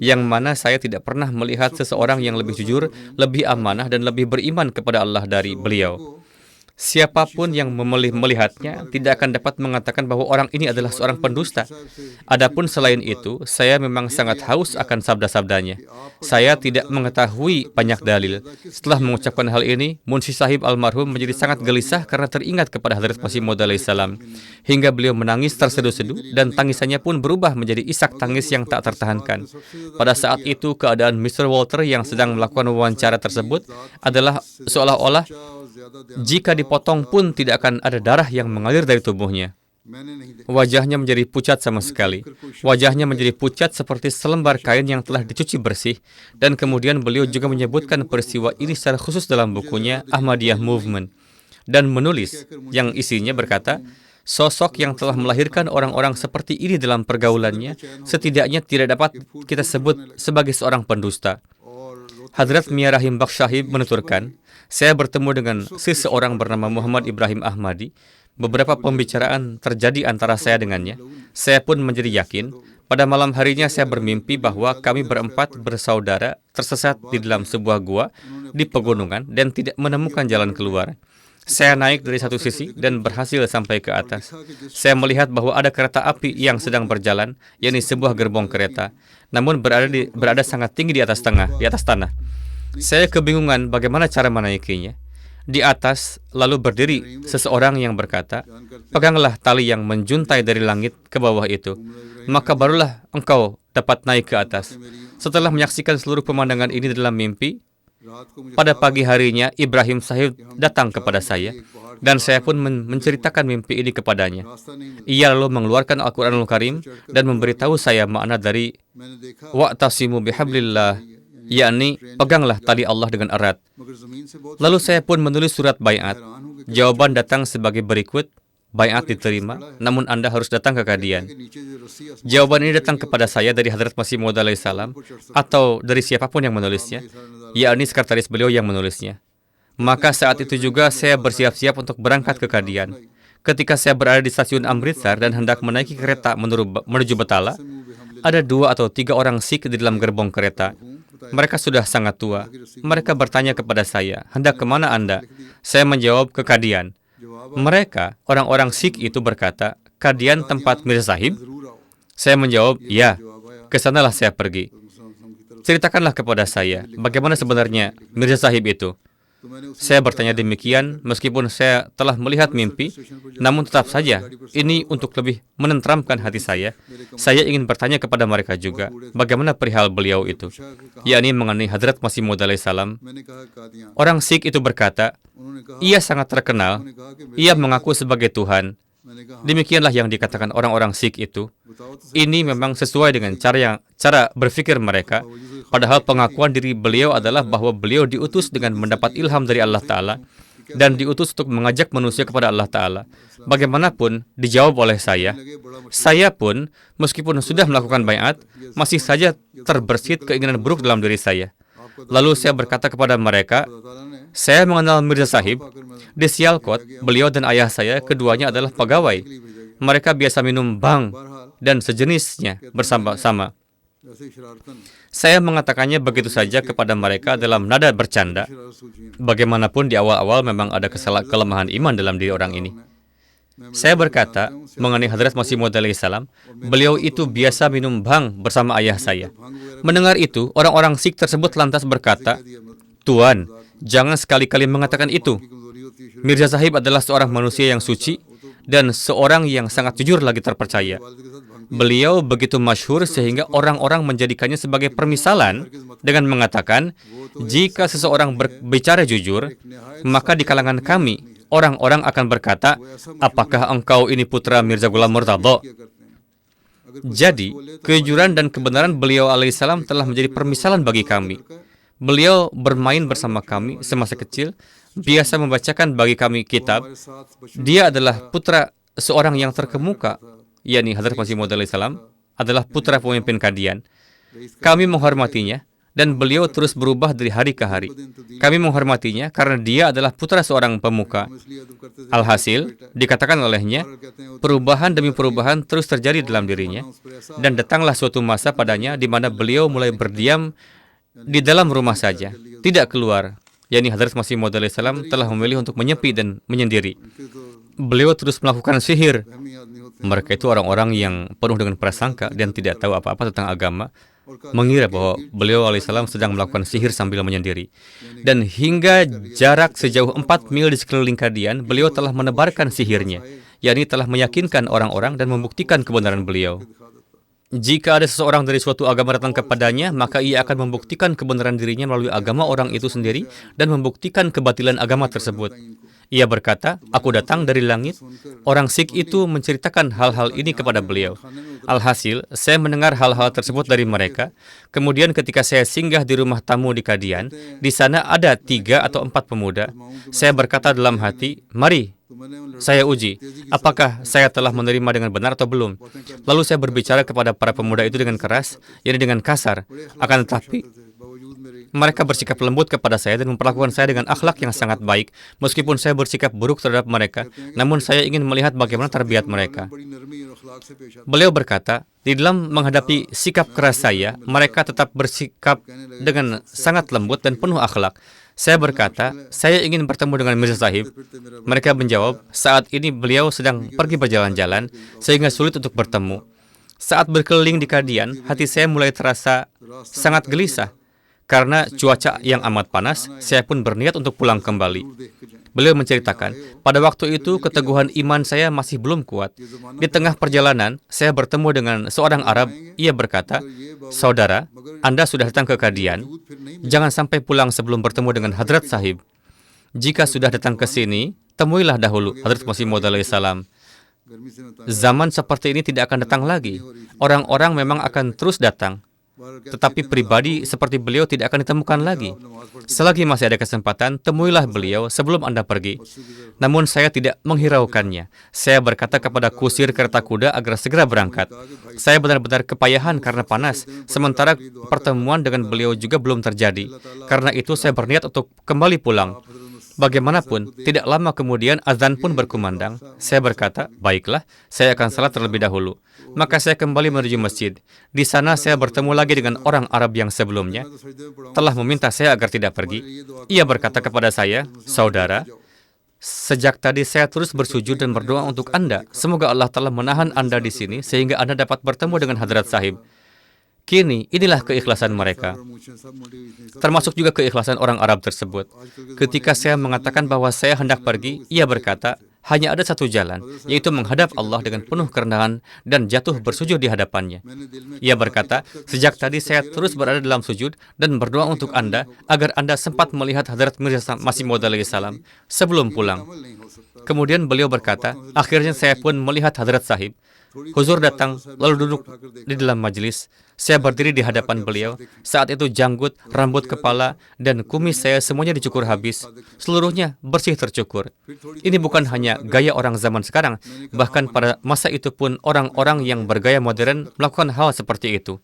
yang mana saya tidak pernah melihat seseorang yang lebih jujur, lebih amanah, dan lebih beriman kepada Allah dari beliau. Siapapun yang melihatnya tidak akan dapat mengatakan bahwa orang ini adalah seorang pendusta. Adapun selain itu, saya memang sangat haus akan sabda-sabdanya. Saya tidak mengetahui banyak dalil. Setelah mengucapkan hal ini, Munshi Sahib almarhum menjadi sangat gelisah karena teringat kepada Hadrat Masih Maud alaihissalam, hingga beliau menangis terseduh-seduh dan tangisannya pun berubah menjadi isak tangis yang tak tertahankan. Pada saat itu, keadaan Mr. Walter yang sedang melakukan wawancara tersebut adalah seolah-olah jika dipotong pun tidak akan ada darah yang mengalir dari tubuhnya. Wajahnya menjadi pucat sama sekali. Wajahnya menjadi pucat seperti selembar kain yang telah dicuci bersih. Dan kemudian beliau juga menyebutkan peristiwa ini secara khusus dalam bukunya Ahmadiyah Movement. Dan menulis, yang isinya berkata, sosok yang telah melahirkan orang-orang seperti ini dalam pergaulannya, setidaknya tidak dapat kita sebut sebagai seorang pendusta. Hadrat Mia Rahim Baksh Sahib menuturkan, saya bertemu dengan seseorang bernama Muhammad Ibrahim Ahmadi. Beberapa pembicaraan terjadi antara saya dengannya. Saya pun menjadi yakin Pada malam harinya saya bermimpi bahwa kami berempat bersaudara tersesat di dalam sebuah gua di pegunungan dan tidak menemukan jalan keluar. Saya naik dari satu sisi dan berhasil sampai ke atas. Saya melihat bahwa ada kereta api yang sedang berjalan, yakni sebuah gerbong kereta, namun berada sangat tinggi di atas tanah. Saya kebingungan bagaimana cara menaikinya. Di atas lalu berdiri seseorang yang berkata, "Peganglah tali yang menjuntai dari langit ke bawah itu, maka barulah engkau dapat naik ke atas." Setelah menyaksikan seluruh pemandangan ini dalam mimpi, pada pagi harinya Ibrahim Sahib datang kepada saya dan saya pun menceritakan mimpi ini kepadanya. Ia lalu mengeluarkan Al-Quranul Karim dan memberitahu saya makna dari wa'tasimu bihablillah, yakni peganglah tali Allah dengan erat. Lalu saya pun menulis surat baiat. Jawaban datang sebagai berikut: baiat diterima, namun Anda harus datang ke Qadian. Jawaban ini datang kepada saya dari Hadrat Masih Maud alaihissalam atau dari siapapun yang menulisnya, yakni sekretaris beliau yang menulisnya. Maka saat itu juga saya bersiap-siap untuk berangkat ke Qadian. Ketika saya berada di stasiun Amritsar dan hendak menaiki kereta menuju Betala, ada 2 atau 3 orang Sikh di dalam gerbong kereta. Mereka sudah sangat tua. Mereka bertanya kepada saya, "Hendak kemana Anda?" Saya menjawab, "Ke Qadian." Mereka, orang-orang Sikh itu berkata, "Qadian tempat Mirza Sahib?" Saya menjawab, "Ya, ke sanalah saya pergi." Ceritakanlah kepada saya, bagaimana sebenarnya Mirza Sahib itu? Saya bertanya demikian meskipun saya telah melihat mimpi, namun tetap saja ini untuk lebih menenteramkan hati saya. Saya ingin bertanya kepada mereka juga, bagaimana perihal beliau itu, yakni mengenai Hadrat Masih Maud alaihissalam. Orang Sikh itu berkata, ia sangat terkenal, ia mengaku sebagai Tuhan. Demikianlah yang dikatakan orang-orang Sikh itu. Ini memang sesuai dengan cara berpikir mereka. Padahal pengakuan diri beliau adalah bahwa beliau diutus dengan mendapat ilham dari Allah Ta'ala dan diutus untuk mengajak manusia kepada Allah Ta'ala. Bagaimanapun dijawab oleh saya pun meskipun sudah melakukan baiat, masih saja terbersit keinginan buruk dalam diri saya. Lalu saya berkata kepada mereka, saya mengenal Mirza Sahib. Di Sialkot, beliau dan ayah saya keduanya adalah pegawai. Mereka biasa minum bang dan sejenisnya bersama-sama. Saya mengatakannya begitu saja kepada mereka dalam nada bercanda. Bagaimanapun di awal-awal memang ada kelemahan iman dalam diri orang ini. Saya berkata mengenai Hadrat Masih Maud alaihissalam, beliau itu biasa minum bang bersama ayah saya. Mendengar itu, orang-orang Sikh tersebut lantas berkata, "Tuan, jangan sekali-kali mengatakan itu. Mirza Sahib adalah seorang manusia yang suci dan seorang yang sangat jujur lagi terpercaya. Beliau begitu masyhur sehingga orang-orang menjadikannya sebagai permisalan dengan mengatakan, jika seseorang berbicara jujur, maka di kalangan kami, orang-orang akan berkata, apakah engkau ini putra Mirza Ghulam Murtadha?" Jadi, kejujuran dan kebenaran beliau alaihissalam telah menjadi permisalan bagi kami. Beliau bermain bersama kami semasa kecil, biasa membacakan bagi kami kitab. Dia adalah putra seorang yang terkemuka, yakni Hadrat Masih Maud alaihissalam adalah putra pemimpin Qadian. Kami menghormatinya dan beliau terus berubah dari hari ke hari. Kami menghormatinya karena dia adalah putra seorang pemuka. Alhasil, dikatakan olehnya, perubahan demi perubahan terus terjadi dalam dirinya, dan datanglah suatu masa padanya di mana beliau mulai berdiam di dalam rumah saja, tidak keluar. yakni Hadrat Masih Maud alaihissalam telah memilih untuk menyepi dan menyendiri. Beliau terus melakukan sihir. Mereka itu orang-orang yang penuh dengan prasangka dan tidak tahu apa-apa tentang agama, mengira bahwa beliau alaihissalam sedang melakukan sihir sambil menyendiri. Dan hingga jarak sejauh 4 mil di sekeliling Qadian, beliau telah menebarkan sihirnya, yakni telah meyakinkan orang-orang dan membuktikan kebenaran beliau. Jika ada seseorang dari suatu agama datang kepadanya, maka ia akan membuktikan kebenaran dirinya melalui agama orang itu sendiri dan membuktikan kebatilan agama tersebut. Ia berkata, aku datang dari langit. Orang Sikh itu menceritakan hal-hal ini kepada beliau. Alhasil, saya mendengar hal-hal tersebut dari mereka. Kemudian ketika saya singgah di rumah tamu di Qadian, di sana ada 3 atau 4 pemuda. Saya berkata dalam hati, mari, saya uji, apakah saya telah menerima dengan benar atau belum. Lalu saya berbicara kepada para pemuda itu dengan keras, yakni dengan kasar. Akan tetapi, Mereka bersikap lembut kepada saya dan memperlakukan saya dengan akhlak yang sangat baik. Meskipun saya bersikap buruk terhadap mereka, namun saya ingin melihat bagaimana terbiat mereka. Beliau berkata, di dalam menghadapi sikap keras saya, mereka tetap bersikap dengan sangat lembut dan penuh akhlak. Saya berkata, saya ingin bertemu dengan Mirza Sahib. Mereka menjawab, saat ini beliau sedang pergi berjalan-jalan, sehingga sulit untuk bertemu. Saat berkeliling di Kadian, hati saya mulai terasa sangat gelisah. Karena cuaca yang amat panas, saya pun berniat untuk pulang kembali. Beliau menceritakan, pada waktu itu keteguhan iman saya masih belum kuat. Di tengah perjalanan, saya bertemu dengan seorang Arab. Ia berkata, saudara, Anda sudah datang ke Kadian. Jangan sampai pulang sebelum bertemu dengan Hadrat Sahib. Jika sudah datang ke sini, temuilah dahulu Hadrat Masih Maud alaihi salam. Zaman seperti ini tidak akan datang lagi. Orang-orang memang akan terus datang. Tetapi pribadi seperti beliau tidak akan ditemukan lagi. Selagi masih ada kesempatan, temuilah beliau sebelum Anda pergi. Namun saya tidak menghiraukannya. Saya berkata kepada kusir kereta kuda agar segera berangkat. Saya benar-benar kepayahan karena panas, sementara pertemuan dengan beliau juga belum terjadi. Karena itu saya berniat untuk kembali pulang. Bagaimanapun, tidak lama kemudian azan pun berkumandang. Saya berkata, baiklah, saya akan salat terlebih dahulu. Maka saya kembali menuju masjid. Di sana saya bertemu lagi dengan orang Arab yang sebelumnya telah meminta saya agar tidak pergi. Ia berkata kepada saya, saudara, sejak tadi saya terus bersujud dan berdoa untuk Anda. Semoga Allah telah menahan Anda di sini sehingga Anda dapat bertemu dengan Hadrat Sahib. Kini, inilah keikhlasan mereka. Termasuk juga keikhlasan orang Arab tersebut. Ketika saya mengatakan bahwa saya hendak pergi, ia berkata, hanya ada satu jalan, yaitu menghadap Allah dengan penuh kerendahan dan jatuh bersujud di hadapannya. Ia berkata, sejak tadi saya terus berada dalam sujud dan berdoa untuk Anda, agar Anda sempat melihat Hadrat Mirza Masih Maud alaihi salam sebelum pulang. Kemudian beliau berkata, akhirnya saya pun melihat Hadrat Sahib. Huzur datang, lalu duduk di dalam majelis. Saya berdiri di hadapan beliau. Saat itu janggut, rambut kepala, dan kumis saya semuanya dicukur habis. Seluruhnya bersih tercukur. Ini bukan hanya gaya orang zaman sekarang. Bahkan pada masa itu pun orang-orang yang bergaya modern melakukan hal seperti itu.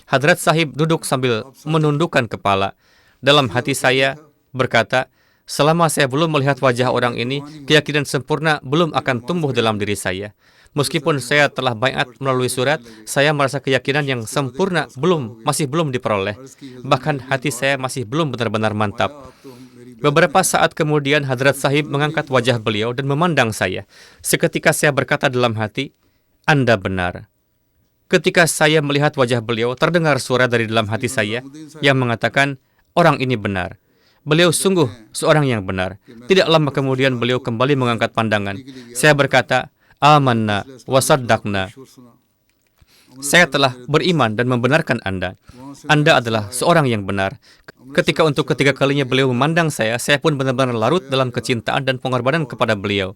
Hadrat Sahib duduk sambil menundukkan kepala. Dalam hati saya berkata, selama saya belum melihat wajah orang ini, keyakinan sempurna belum akan tumbuh dalam diri saya. Meskipun saya telah baiat melalui surat, saya merasa keyakinan yang sempurna masih belum diperoleh. Bahkan hati saya masih belum benar-benar mantap. Beberapa saat kemudian Hadrat Sahib mengangkat wajah beliau dan memandang saya. Seketika saya berkata dalam hati, Anda benar. Ketika saya melihat wajah beliau, terdengar suara dari dalam hati saya yang mengatakan, orang ini benar. Beliau sungguh seorang yang benar. Tidak lama kemudian beliau kembali mengangkat pandangan. Saya berkata, amanna wa saddaqna. Saya telah beriman dan membenarkan Anda. Anda adalah seorang yang benar. Ketika untuk ketiga kalinya beliau memandang saya pun benar-benar larut dalam kecintaan dan pengorbanan kepada beliau.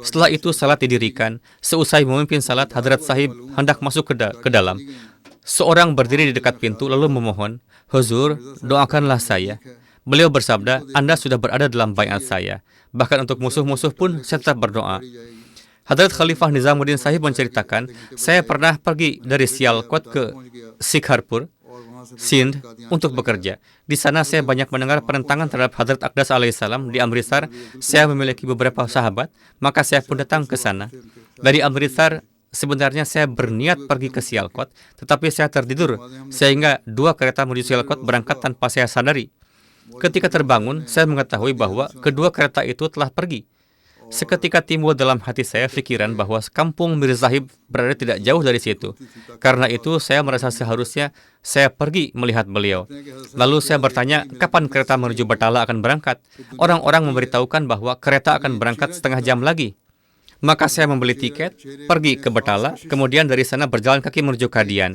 Setelah itu salat didirikan. Seusai memimpin salat, Hadrat Sahib hendak masuk ke dalam. Seorang berdiri di dekat pintu lalu memohon, Huzur, doakanlah saya. Beliau bersabda, Anda sudah berada dalam baiat saya. Bahkan untuk musuh-musuh pun saya tetap berdoa. Hadrat Khalifah Nizamuddin Sahib menceritakan, saya pernah pergi dari Sialkot ke Sikharpur, Sindh, untuk bekerja. Di sana saya banyak mendengar penentangan terhadap Hadrat Aqdas alaihissalam. Di Amritsar, saya memiliki beberapa sahabat, maka saya pun datang ke sana. Dari Amritsar, sebenarnya saya berniat pergi ke Sialkot, tetapi saya tertidur, sehingga 2 kereta menuju Sialkot berangkat tanpa saya sadari. Ketika terbangun, saya mengetahui bahwa kedua kereta itu telah pergi. Seketika timbul dalam hati saya pikiran bahwa kampung Mirza Sahib berada tidak jauh dari situ. Karena itu saya merasa seharusnya saya pergi melihat beliau. Lalu saya bertanya, kapan kereta menuju Batala akan berangkat? Orang-orang memberitahukan bahwa kereta akan berangkat setengah jam lagi. Maka saya membeli tiket, pergi ke Batala, kemudian dari sana berjalan kaki menuju Kadian.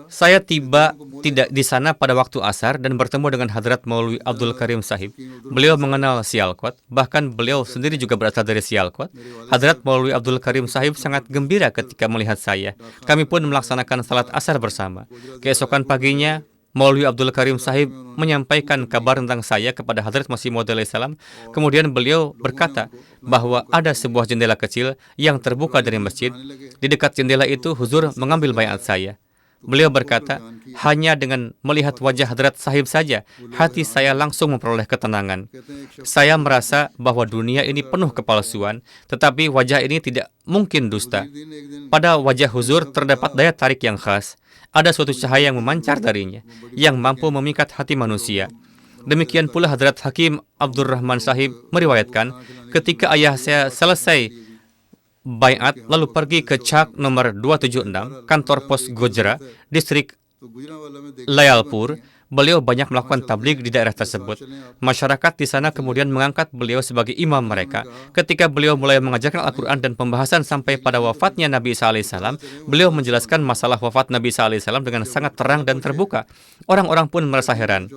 Saya tiba tidak di sana pada waktu asar dan bertemu dengan Hadrat Maulwi Abdul Karim Sahib. Beliau mengenal Sialkot, bahkan beliau sendiri juga berasal dari Sialkot. Hadrat Maulwi Abdul Karim Sahib sangat gembira ketika melihat saya. Kami pun melaksanakan salat asar bersama. Keesokan paginya, Maulwi Abdul Karim Sahib menyampaikan kabar tentang saya kepada Hadrat Masih Maud alaihi salam. Kemudian beliau berkata bahwa ada sebuah jendela kecil yang terbuka dari masjid. Di dekat jendela itu Huzur mengambil baiat saya. Beliau berkata, hanya dengan melihat wajah Hadrat Sahib saja, hati saya langsung memperoleh ketenangan. Saya merasa bahwa dunia ini penuh kepalsuan, tetapi wajah ini tidak mungkin dusta. Pada wajah huzur terdapat daya tarik yang khas. Ada suatu cahaya yang memancar darinya, yang mampu memikat hati manusia. Demikian pula Hadrat Hakim Abdurrahman Sahib meriwayatkan, ketika ayah saya selesai baiat lalu pergi ke Chak nomor 276, kantor pos Gojra, distrik Layalpur, beliau banyak melakukan tabligh di daerah tersebut. Masyarakat di sana kemudian mengangkat beliau sebagai imam mereka. Ketika beliau mulai mengajarkan Al-Quran dan pembahasan sampai pada wafatnya Nabi Isa alaihissalam, beliau menjelaskan masalah wafat Nabi Isa alaihissalam dengan sangat terang dan terbuka. Orang-orang pun merasa heran.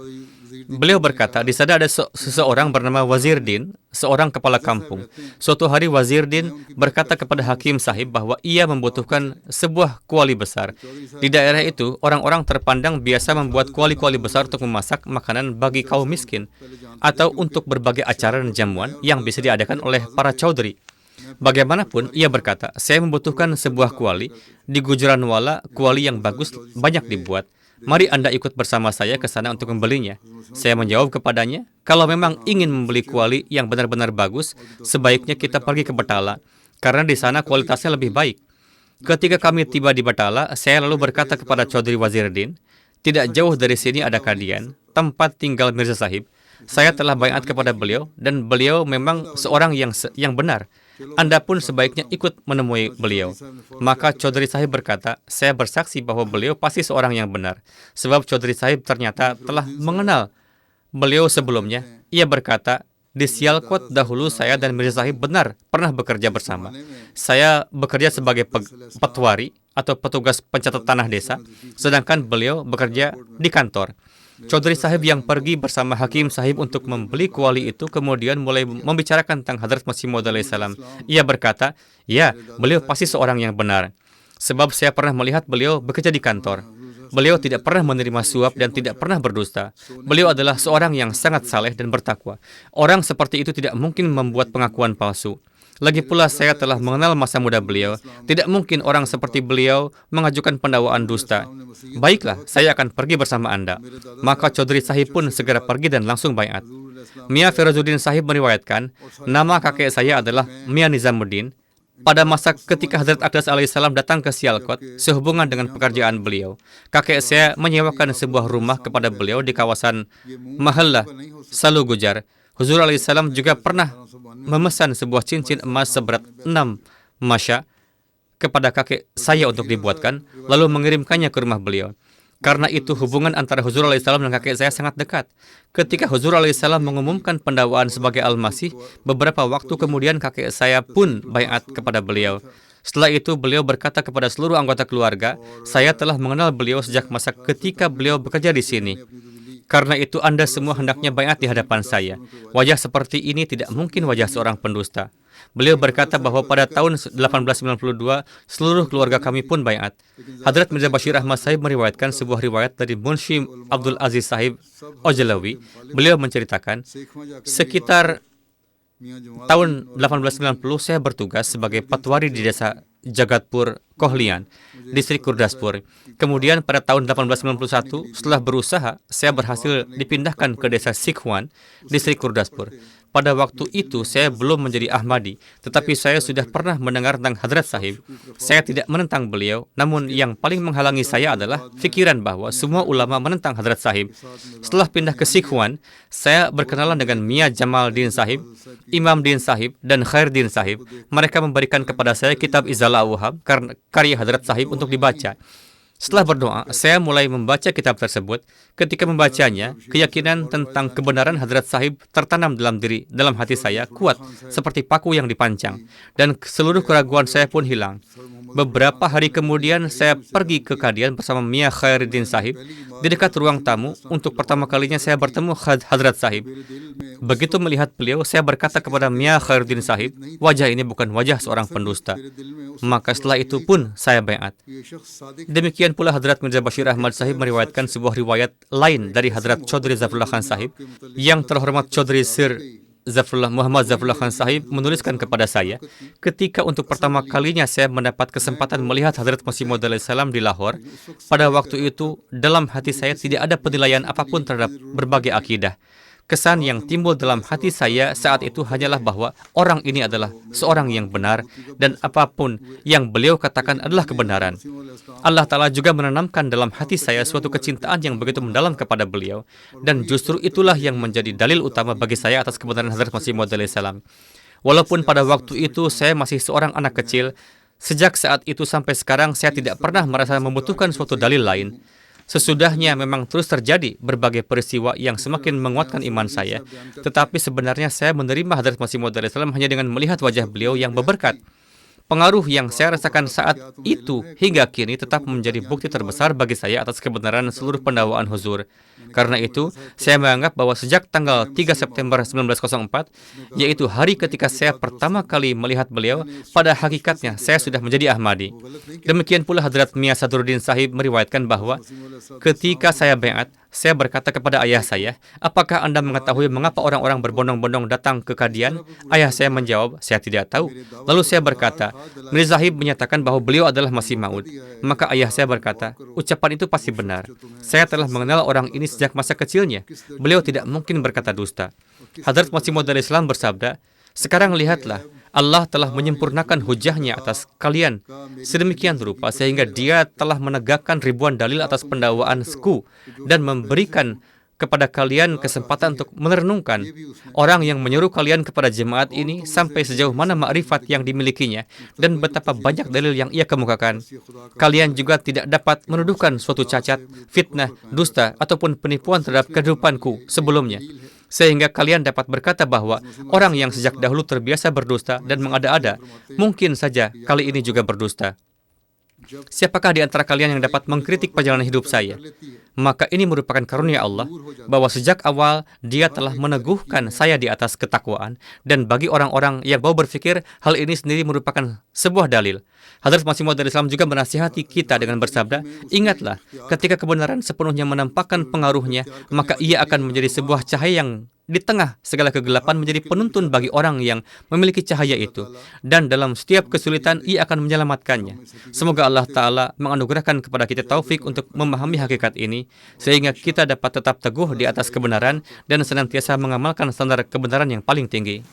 Beliau berkata, di sana ada seseorang bernama Wazirdin, seorang kepala kampung. Suatu hari Wazirdin berkata kepada Hakim Sahib bahwa ia membutuhkan sebuah kuali besar. Di daerah itu, orang-orang terpandang biasa membuat kuali-kuali besar untuk memasak makanan bagi kaum miskin atau untuk berbagai acara dan jamuan yang bisa diadakan oleh para chaudhry. Bagaimanapun, ia berkata, saya membutuhkan sebuah kuali. Di Gujranwala, kuali yang bagus banyak dibuat. Mari Anda ikut bersama saya ke sana untuk membelinya. Saya menjawab kepadanya, kalau memang ingin membeli kuali yang benar-benar bagus, sebaiknya kita pergi ke Batala, karena di sana kualitasnya lebih baik. Ketika kami tiba di Batala, saya lalu berkata kepada Chaudhry Waziruddin, tidak jauh dari sini ada Kadian, tempat tinggal Mirza Sahib. Saya telah baiat kepada beliau, dan beliau memang seorang yang benar. Anda pun sebaiknya ikut menemui beliau. Maka Chaudhry Sahib berkata, saya bersaksi bahwa beliau pasti seorang yang benar. Sebab Chaudhry Sahib ternyata telah mengenal beliau sebelumnya. Ia berkata, di Sialkot dahulu saya dan Mirza Sahib benar pernah bekerja bersama. Saya bekerja sebagai petwari atau petugas pencatat tanah desa, sedangkan beliau bekerja di kantor. Chaudhry Sahib yang pergi bersama Hakim Sahib untuk membeli kuali itu kemudian mulai membicarakan tentang Hadrat Masih Maud alaihissalam. Ia berkata, ya, beliau pasti seorang yang benar. Sebab saya pernah melihat beliau bekerja di kantor. Beliau tidak pernah menerima suap dan tidak pernah berdusta. Beliau adalah seorang yang sangat saleh dan bertakwa. Orang seperti itu tidak mungkin membuat pengakuan palsu. Lagi pula saya telah mengenal masa muda beliau. Tidak mungkin orang seperti beliau mengajukan pendakwaan dusta. Baiklah, saya akan pergi bersama Anda. Maka Chaudhry Sahib pun segera pergi dan langsung baiat. Mia Ferozuddin Sahib meriwayatkan, nama kakek saya adalah Mia Nizamuddin. Pada masa ketika Hadrat Aqdas alaihissalam datang ke Sialkot, sehubungan dengan pekerjaan beliau, kakek saya menyewakan sebuah rumah kepada beliau di kawasan Mahalla, Salu Gujar. Huzur alaihissalam juga pernah memesan sebuah cincin emas seberat 6 masya kepada kakek saya untuk dibuatkan, lalu mengirimkannya ke rumah beliau. Karena itu hubungan antara Huzur alaihissalam dan kakek saya sangat dekat. Ketika Huzur alaihissalam mengumumkan pendakwaan sebagai Al-Masih, beberapa waktu kemudian kakek saya pun baiat kepada beliau. Setelah itu beliau berkata kepada seluruh anggota keluarga, saya telah mengenal beliau sejak masa ketika beliau bekerja di sini. Karena itu Anda semua hendaknya baiat di hadapan saya. Wajah seperti ini tidak mungkin wajah seorang pendusta. Beliau berkata bahwa pada tahun 1892, seluruh keluarga kami pun baiat. Hadrat Mirza Bashir Ahmad Sahib meriwayatkan sebuah riwayat dari Munshi Abdul Aziz Sahib Ojalawi. Beliau menceritakan, sekitar tahun 1890 saya bertugas sebagai patwari di desa Jagatpur, Kohlian, distrik Gurdaspur. Kemudian pada tahun 1891, setelah berusaha, saya berhasil dipindahkan ke desa Sikhwan, distrik Gurdaspur. Pada waktu itu, saya belum menjadi Ahmadi, tetapi saya sudah pernah mendengar tentang Hadrat Sahib. Saya tidak menentang beliau, namun yang paling menghalangi saya adalah fikiran bahwa semua ulama menentang Hadrat Sahib. Setelah pindah ke Sikhwan, saya berkenalan dengan Mia Jamal Din Sahib, Imam Din Sahib, dan Khair Din Sahib. Mereka memberikan kepada saya kitab Izala Awham, karya Hadrat Sahib untuk dibaca. Setelah berdoa, saya mulai membaca kitab tersebut. Ketika membacanya, keyakinan tentang kebenaran Hadrat Sahib tertanam dalam hati saya kuat seperti paku yang dipancang, dan seluruh keraguan saya pun hilang. Beberapa hari kemudian, saya pergi ke Kadian bersama Mia Khairuddin Sahib. Di dekat ruang tamu, untuk pertama kalinya saya bertemu Hadrat Sahib. Begitu melihat beliau, saya berkata kepada Mia Khairuddin Sahib, wajah ini bukan wajah seorang pendusta. Maka setelah itu pun saya baiat. Demikian pula Hadrat Mirza Bashir Ahmad Sahib meriwayatkan sebuah riwayat lain dari Hadrat Chaudhry Zafrullah Khan Sahib. Yang terhormat Chaudhry Sir Muhammad Zafrullah Khan Sahib menuliskan kepada saya, ketika untuk pertama kalinya saya mendapat kesempatan melihat Hadrat Masih Maud alaihissalam di Lahore, pada waktu itu dalam hati saya tidak ada penilaian apapun terhadap berbagai akidah. Kesan yang timbul dalam hati saya saat itu hanyalah bahwa orang ini adalah seorang yang benar dan apapun yang beliau katakan adalah kebenaran. Allah Ta'ala juga menanamkan dalam hati saya suatu kecintaan yang begitu mendalam kepada beliau, dan justru itulah yang menjadi dalil utama bagi saya atas kebenaran Hadrat Masih Maud alaihissalam. Walaupun pada waktu itu saya masih seorang anak kecil, sejak saat itu sampai sekarang saya tidak pernah merasa membutuhkan suatu dalil lain. Sesudahnya memang terus terjadi berbagai peristiwa yang semakin menguatkan iman saya, tetapi sebenarnya saya menerima Hadrat Masih Maud alaihissalam hanya dengan melihat wajah beliau yang berberkat. Pengaruh yang saya rasakan saat itu hingga kini tetap menjadi bukti terbesar bagi saya atas kebenaran seluruh pendawaan huzur. Karena itu, saya menganggap bahwa sejak tanggal 3 September 1904, yaitu hari ketika saya pertama kali melihat beliau, pada hakikatnya saya sudah menjadi Ahmadi. Demikian pula Hadrat Mia Sadruddin Sahib meriwayatkan bahwa ketika saya baiat, saya berkata kepada ayah saya, apakah Anda mengetahui mengapa orang-orang berbondong-bondong datang ke Kadian? Ayah saya menjawab, saya tidak tahu. Lalu saya berkata, Mirza Sahib menyatakan bahwa beliau adalah Masih Maud. Maka ayah saya berkata, ucapan itu pasti benar. Saya telah mengenal orang ini sejak masa kecilnya. Beliau tidak mungkin berkata dusta. Hadrat Masih Maud alaihissalam bersabda, sekarang lihatlah, Allah telah menyempurnakan hujahnya atas kalian sedemikian rupa sehingga dia telah menegakkan ribuan dalil atas pendakwaan suku dan memberikan kepada kalian kesempatan untuk merenungkan orang yang menyuruh kalian kepada jemaat ini sampai sejauh mana makrifat yang dimilikinya dan betapa banyak dalil yang ia kemukakan. Kalian juga tidak dapat menuduhkan suatu cacat, fitnah, dusta ataupun penipuan terhadap kehidupanku sebelumnya, sehingga kalian dapat berkata bahwa orang yang sejak dahulu terbiasa berdusta dan mengada-ada, mungkin saja kali ini juga berdusta. Siapakah di antara kalian yang dapat mengkritik perjalanan hidup saya? Maka ini merupakan karunia Allah, bahwa sejak awal dia telah meneguhkan saya di atas ketakwaan, dan bagi orang-orang yang mau berpikir, hal ini sendiri merupakan sebuah dalil. Hadrat Masih Maud alaihissalam juga menasihati kita dengan bersabda, ingatlah, ketika kebenaran sepenuhnya menampakkan pengaruhnya, maka ia akan menjadi sebuah cahaya yang di tengah segala kegelapan menjadi penuntun bagi orang yang memiliki cahaya itu. Dan dalam setiap kesulitan, ia akan menyelamatkannya. Semoga Allah Ta'ala menganugerahkan kepada kita taufik untuk memahami hakikat ini, sehingga kita dapat tetap teguh di atas kebenaran dan senantiasa mengamalkan standar kebenaran yang paling tinggi.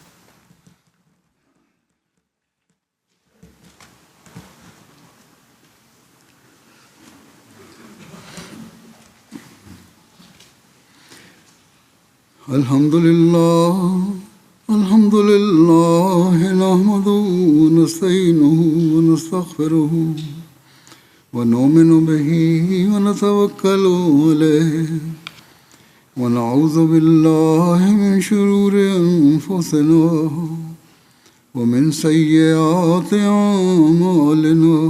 Alhamdulillah, alhamdulillah, nahmaduhu, nasta'inuhu, wa nastaghfiruhu, wa nu'minu bihi, wa natawakkalu alayhi, wa na'udhu billahi min shururi anfusina, wa min sayyiati a'malina.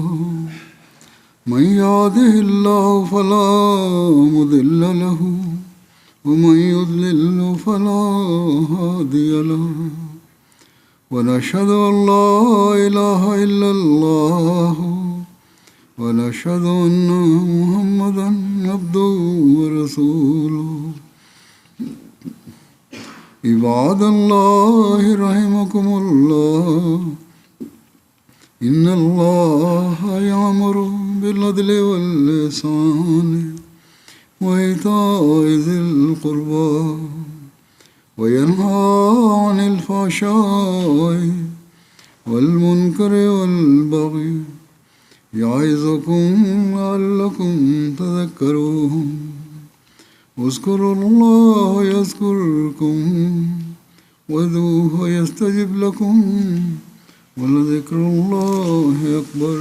Man yahdihillahu fala mudilla lahu, ومن يضلل فلا هادي له ونشهد أن لا إله إلا الله ونشهد أن محمدا عبده ورسوله عباد الله رحمكم الله إن الله يأمر بالعدل والإحسان وإيتاء ذي القربى وينهى عن الفحشاء والمنكر والبغي يعظكم لعلكم تذكرون اذكروا الله يذكركم وادعوه يستجب لكم ولذكر الله أكبر.